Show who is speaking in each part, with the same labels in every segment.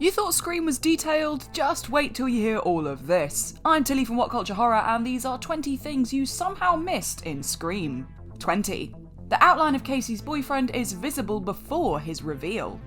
Speaker 1: You thought Scream was detailed? Just wait till you hear all of this. I'm Tilly from What Culture Horror, and these are 20 things you somehow missed in Scream. 20. The outline of Casey's boyfriend is visible before his reveal.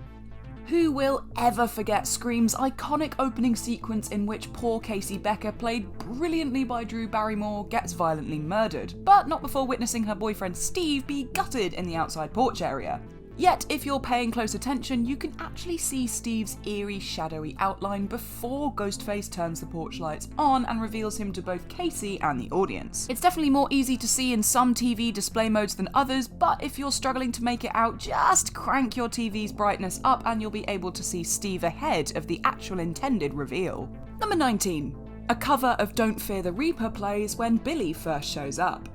Speaker 1: Who will ever forget Scream's iconic opening sequence in which poor Casey Becker, played brilliantly by Drew Barrymore, gets violently murdered, but not before witnessing her boyfriend Steve be gutted in the outside porch area. Yet, if you're paying close attention, you can actually see Steve's eerie, shadowy outline before Ghostface turns the porch lights on and reveals him to both Casey and the audience. It's definitely more easy to see in some TV display modes than others, but if you're struggling to make it out, just crank your TV's brightness up and you'll be able to see Steve ahead of the actual intended reveal. Number 19. A cover of Don't Fear the Reaper plays when Billy first shows up.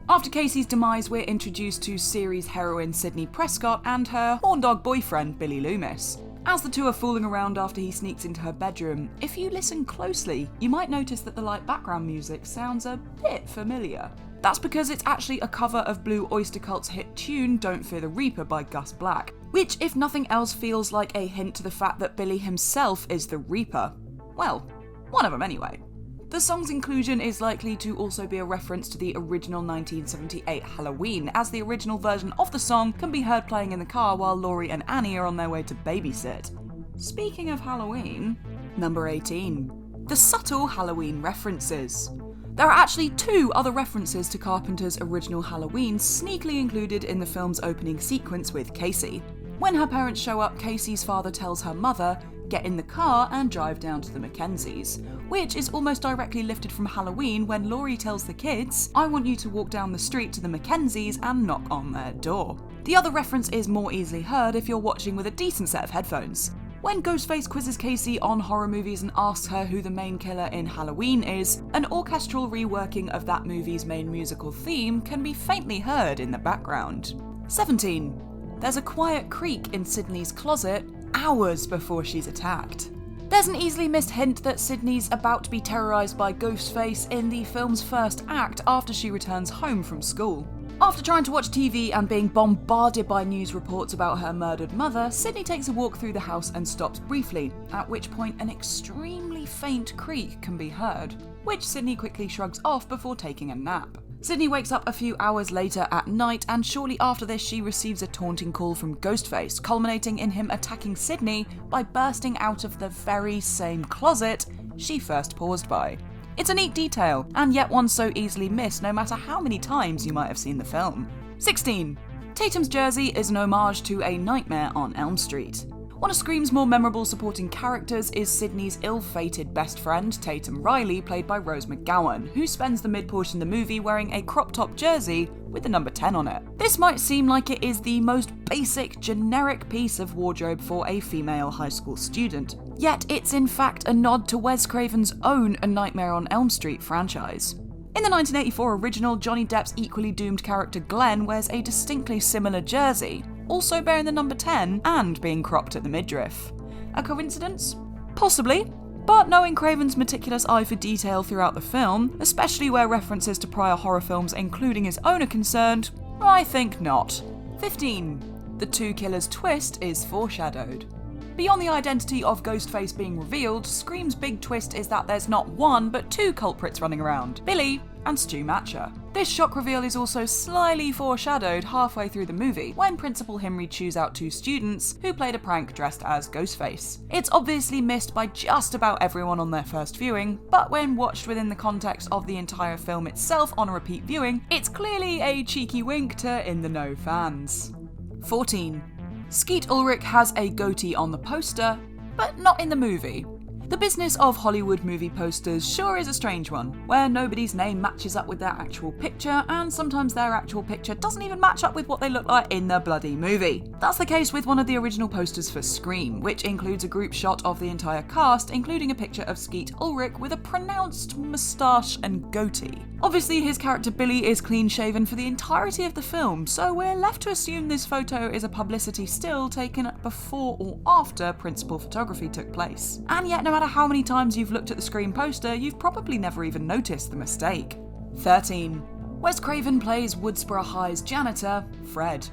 Speaker 1: After Casey's demise, we're introduced to series heroine Sidney Prescott and her horndog boyfriend Billy Loomis. As the two are fooling around after he sneaks into her bedroom, if you listen closely, you might notice that the light background music sounds a bit familiar. That's because it's actually a cover of Blue Oyster Cult's hit tune Don't Fear the Reaper by Gus Black, which if nothing else feels like a hint to the fact that Billy himself is the Reaper. Well, one of them anyway. The song's inclusion is likely to also be a reference to the original 1978 Halloween, as the original version of the song can be heard playing in the car while Laurie and Annie are on their way to babysit. Speaking of Halloween, number 18. The subtle Halloween references. There are actually two other references to Carpenter's original Halloween sneakily included in the film's opening sequence with Casey. When her parents show up, Casey's father tells her mother, "Get in the car and drive down to the Mackenzies," which is almost directly lifted from Halloween when Laurie tells the kids, "I want you to walk down the street to the Mackenzies and knock on their door." The other reference is more easily heard if you're watching with a decent set of headphones. When Ghostface quizzes Casey on horror movies and asks her who the main killer in Halloween is, an orchestral reworking of that movie's main musical theme can be faintly heard in the background. 17. There's a quiet creak in Sidney's closet hours before she's attacked. There's an easily missed hint that Sidney's about to be terrorised by Ghostface in the film's first act after she returns home from school. After trying to watch TV and being bombarded by news reports about her murdered mother, Sidney takes a walk through the house and stops briefly, at which point an extremely faint creak can be heard, which Sidney quickly shrugs off before taking a nap. Sidney wakes up a few hours later at night, and shortly after this she receives a taunting call from Ghostface, culminating in him attacking Sidney by bursting out of the very same closet she first paused by. It's a neat detail, and yet one so easily missed no matter how many times you might have seen the film. 16. Tatum's jersey is an homage to A Nightmare on Elm Street. One of Scream's more memorable supporting characters is Sidney's ill-fated best friend, Tatum Riley, played by Rose McGowan, who spends the mid-portion of the movie wearing a crop-top jersey with the number 10 on it. This might seem like it is the most basic, generic piece of wardrobe for a female high school student, yet it's in fact a nod to Wes Craven's own A Nightmare on Elm Street franchise. In the 1984 original, Johnny Depp's equally doomed character Glenn wears a distinctly similar jersey, also bearing the number 10 and being cropped at the midriff. A coincidence? Possibly, but knowing Craven's meticulous eye for detail throughout the film, especially where references to prior horror films including his own are concerned, I think not. 15. The two killers twist is foreshadowed. Beyond the identity of Ghostface being revealed, Scream's big twist is that there's not one but two culprits running around, Billy and Stu Matcher. This shock reveal is also slyly foreshadowed halfway through the movie, when Principal Himry chews out two students who played a prank dressed as Ghostface. It's obviously missed by just about everyone on their first viewing, but when watched within the context of the entire film itself on a repeat viewing, it's clearly a cheeky wink to in-the-know fans. 14. Skeet Ulrich has a goatee on the poster, but not in the movie. The business of Hollywood movie posters sure is a strange one, where nobody's name matches up with their actual picture, and sometimes their actual picture doesn't even match up with what they look like in the bloody movie. That's the case with one of the original posters for Scream, which includes a group shot of the entire cast, including a picture of Skeet Ulrich with a pronounced moustache and goatee. Obviously, his character Billy is clean-shaven for the entirety of the film, so we're left to assume this photo is a publicity still taken before or after principal photography took place. And yet, no matter how many times you've looked at the Scream poster, you've probably never even noticed the mistake. 13. Wes Craven plays Woodsboro High's janitor, Fred.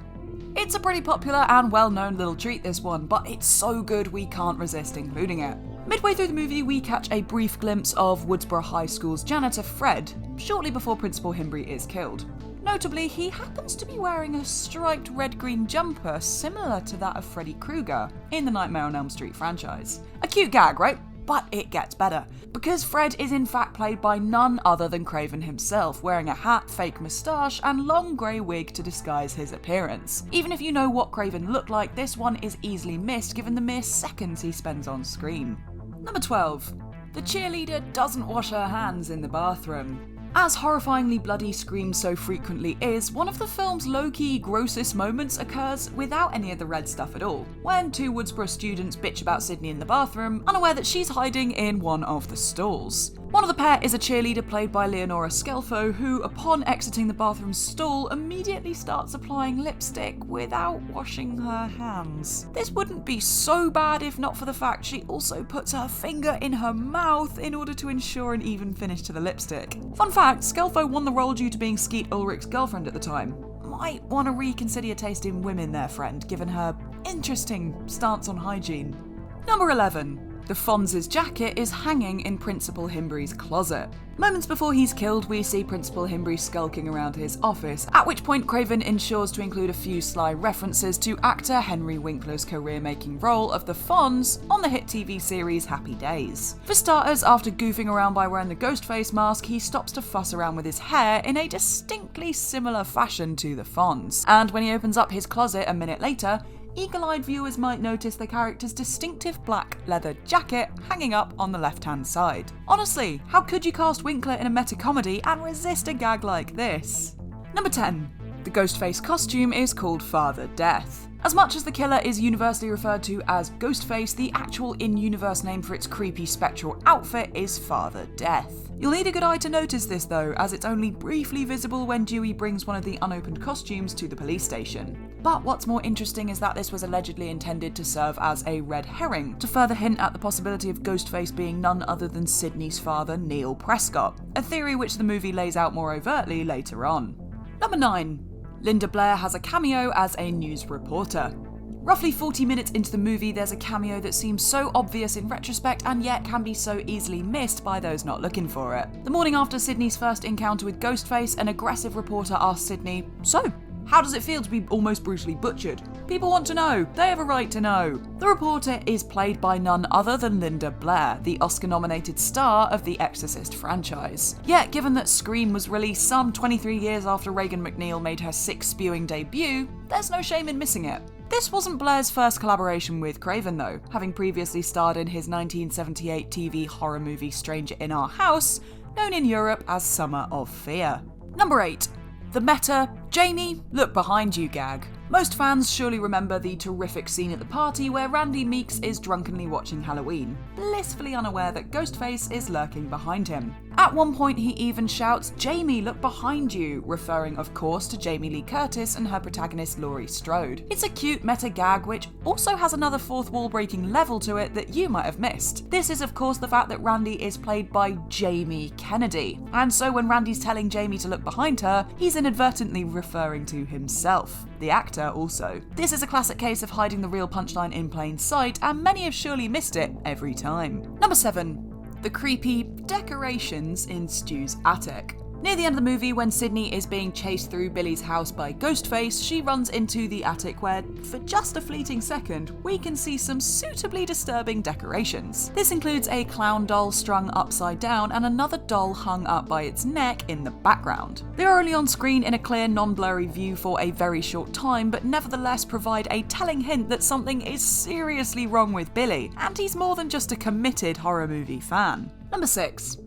Speaker 1: It's a pretty popular and well-known little treat, this one, but it's so good we can't resist including it. Midway through the movie, we catch a brief glimpse of Woodsboro High School's janitor Fred, shortly before Principal Himbry is killed. Notably, he happens to be wearing a striped red-green jumper similar to that of Freddy Krueger in the Nightmare on Elm Street franchise. A cute gag, right? But it gets better, because Fred is in fact played by none other than Craven himself, wearing a hat, fake moustache, and long grey wig to disguise his appearance. Even if you know what Craven looked like, this one is easily missed given the mere seconds he spends on screen. Number 12. The cheerleader doesn't wash her hands in the bathroom. As horrifyingly bloody Scream so frequently is, one of the film's low-key grossest moments occurs without any of the red stuff at all, when two Woodsboro students bitch about Sydney in the bathroom, unaware that she's hiding in one of the stalls. One of the pair is a cheerleader played by Leonora Scelfo, who, upon exiting the bathroom stall, immediately starts applying lipstick without washing her hands. This wouldn't be so bad if not for the fact she also puts her finger in her mouth in order to ensure an even finish to the lipstick. Fun fact, Scelfo won the role due to being Skeet Ulrich's girlfriend at the time. Might want to reconsider your taste in women there, friend, given her interesting stance on hygiene. Number 11. The Fonz's jacket is hanging in Principal Himbry's closet. Moments before he's killed, we see Principal Himbry skulking around his office, at which point Craven ensures to include a few sly references to actor Henry Winkler's career-making role of the Fonz on the hit TV series Happy Days. For starters, after goofing around by wearing the Ghostface mask, he stops to fuss around with his hair in a distinctly similar fashion to the Fonz. And when he opens up his closet a minute later, eagle-eyed viewers might notice the character's distinctive black leather jacket hanging up on the left-hand side. Honestly, how could you cast Winkler in a meta-comedy and resist a gag like this? Number 10. The Ghostface costume is called Father Death. As much as the killer is universally referred to as Ghostface, the actual in-universe name for its creepy spectral outfit is Father Death. You'll need a good eye to notice this though, as it's only briefly visible when Dewey brings one of the unopened costumes to the police station. But what's more interesting is that this was allegedly intended to serve as a red herring, to further hint at the possibility of Ghostface being none other than Sydney's father, Neil Prescott, a theory which the movie lays out more overtly later on. Number 9. Linda Blair has a cameo as a news reporter. Roughly 40 minutes into the movie, there's a cameo that seems so obvious in retrospect and yet can be so easily missed by those not looking for it. The morning after Sydney's first encounter with Ghostface, an aggressive reporter asks Sydney, "So, how does it feel to be almost brutally butchered? People want to know. They have a right to know." The reporter is played by none other than Linda Blair, the Oscar-nominated star of the Exorcist franchise. Yet, given that Scream was released some 23 years after Regan McNeil made her sex-spewing debut, there's no shame in missing it. This wasn't Blair's first collaboration with Craven though, having previously starred in his 1978 TV horror movie Stranger in Our House, known in Europe as Summer of Fear. Number 8. The meta, "Jamie, look behind you" gag. Most fans surely remember the terrific scene at the party where Randy Meeks is drunkenly watching Halloween, blissfully unaware that Ghostface is lurking behind him. At one point he even shouts, "Jamie, look behind you," referring of course to Jamie Lee Curtis and her protagonist Laurie Strode. It's a cute meta gag which also has another fourth wall breaking level to it that you might have missed. This is of course the fact that Randy is played by Jamie Kennedy, and so when Randy's telling Jamie to look behind her, he's inadvertently referring to himself, the actor also. This is a classic case of hiding the real punchline in plain sight, and many have surely missed it every time. Number 7. The creepy decorations in Stu's attic. Near the end of the movie, when Sydney is being chased through Billy's house by Ghostface, she runs into the attic where, for just a fleeting second, we can see some suitably disturbing decorations. This includes a clown doll strung upside down and another doll hung up by its neck in the background. They are only on screen in a clear, non-blurry view for a very short time, but nevertheless provide a telling hint that something is seriously wrong with Billy, and he's more than just a committed horror movie fan. Number 6.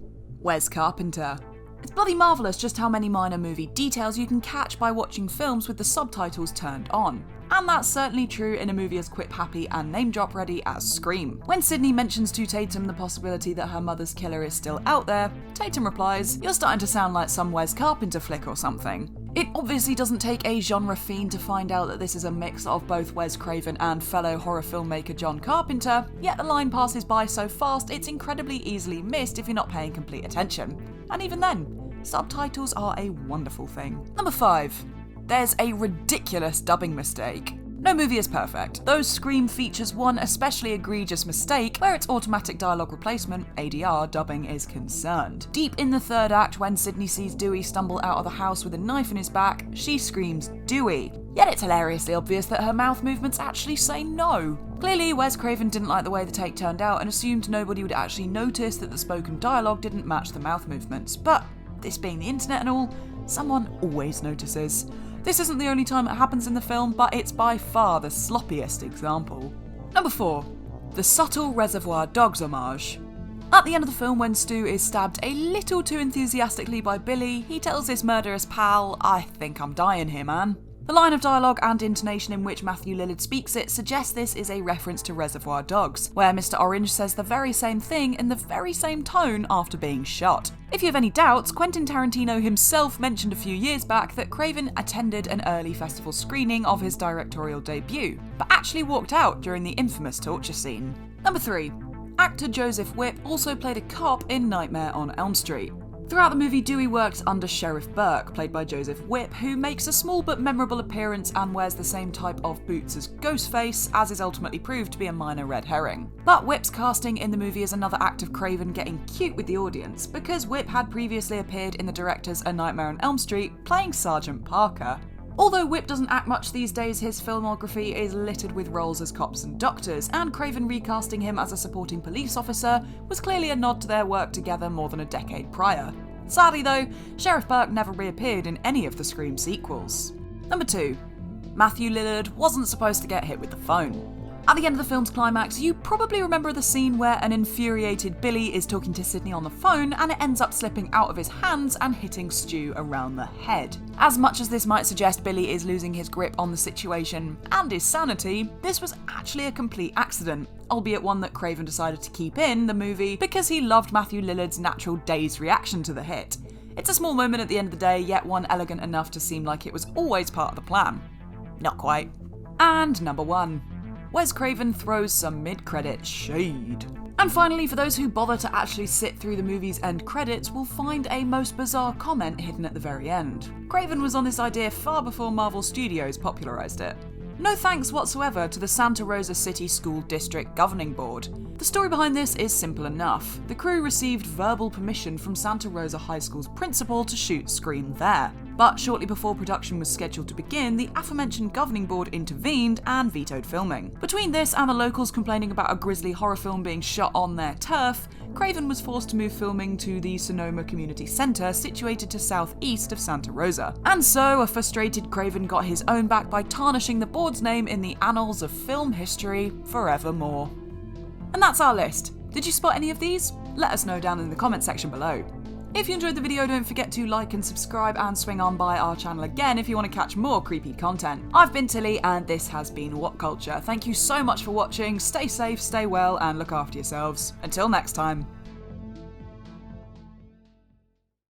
Speaker 1: Wes Carpenter. It's bloody marvellous just how many minor movie details you can catch by watching films with the subtitles turned on. And that's certainly true in a movie as quip-happy and name-drop ready as Scream. When Sydney mentions to Tatum the possibility that her mother's killer is still out there, Tatum replies, "You're starting to sound like some Wes Carpenter flick or something." It obviously doesn't take a genre fiend to find out that this is a mix of both Wes Craven and fellow horror filmmaker John Carpenter, yet the line passes by so fast it's incredibly easily missed if you're not paying complete attention. And even then, subtitles are a wonderful thing. Number 5. there's a ridiculous dubbing mistake. No movie is perfect, though Scream features one especially egregious mistake where its automatic dialogue replacement, ADR, dubbing is concerned. Deep in the third act, when Sidney sees Dewey stumble out of the house with a knife in his back, she screams Dewey. Yet it's hilariously obvious that her mouth movements actually say no. Clearly, Wes Craven didn't like the way the take turned out and assumed nobody would actually notice that the spoken dialogue didn't match the mouth movements. But, this being the internet and all, someone always notices. This isn't the only time it happens in the film, but it's by far the sloppiest example. Number 4. The subtle Reservoir Dogs homage. At the end of the film, when Stu is stabbed a little too enthusiastically by Billy, he tells his murderous pal, "I think I'm dying here, man." The line of dialogue and intonation in which Matthew Lillard speaks it suggests this is a reference to Reservoir Dogs, where Mr. Orange says the very same thing in the very same tone after being shot. If you have any doubts, Quentin Tarantino himself mentioned a few years back that Craven attended an early festival screening of his directorial debut, but actually walked out during the infamous torture scene. Number 3. Actor Joseph Whipp also played a cop in Nightmare on Elm Street. Throughout the movie, Dewey works under Sheriff Burke, played by Joseph Whipp, who makes a small but memorable appearance and wears the same type of boots as Ghostface, as is ultimately proved to be a minor red herring. But Whipp's casting in the movie is another act of Craven getting cute with the audience, because Whipp had previously appeared in the director's A Nightmare on Elm Street, playing Sergeant Parker. Although Whipp doesn't act much these days, his filmography is littered with roles as cops and doctors, and Craven recasting him as a supporting police officer was clearly a nod to their work together more than a decade prior. Sadly though, Sheriff Burke never reappeared in any of the Scream sequels. Number 2. Matthew Lillard wasn't supposed to get hit with the phone. At the end of the film's climax, you probably remember the scene where an infuriated Billy is talking to Sidney on the phone and it ends up slipping out of his hands and hitting Stu around the head. As much as this might suggest Billy is losing his grip on the situation and his sanity, this was actually a complete accident, albeit one that Craven decided to keep in the movie because he loved Matthew Lillard's natural dazed reaction to the hit. It's a small moment at the end of the day, yet one elegant enough to seem like it was always part of the plan. Not quite. And number 1. Wes Craven throws some mid-credit shade. And finally, for those who bother to actually sit through the movie's end credits, will find a most bizarre comment hidden at the very end. Craven was on this idea far before Marvel Studios popularised it. No thanks whatsoever to the Santa Rosa City School District Governing Board. The story behind this is simple enough. The crew received verbal permission from Santa Rosa High School's principal to shoot Scream there. But shortly before production was scheduled to begin, the aforementioned governing board intervened and vetoed filming. Between this and the locals complaining about a grisly horror film being shot on their turf, Craven was forced to move filming to the Sonoma Community Centre, situated to southeast of Santa Rosa. And so, a frustrated Craven got his own back by tarnishing the board's name in the annals of film history forevermore. And that's our list. Did you spot any of these? Let us know down in the comment section below. If you enjoyed the video, don't forget to like and subscribe and swing on by our channel again if you want to catch more creepy content. I've been Tilly and this has been What Culture. Thank you so much for watching, stay safe, stay well and look after yourselves. Until next time.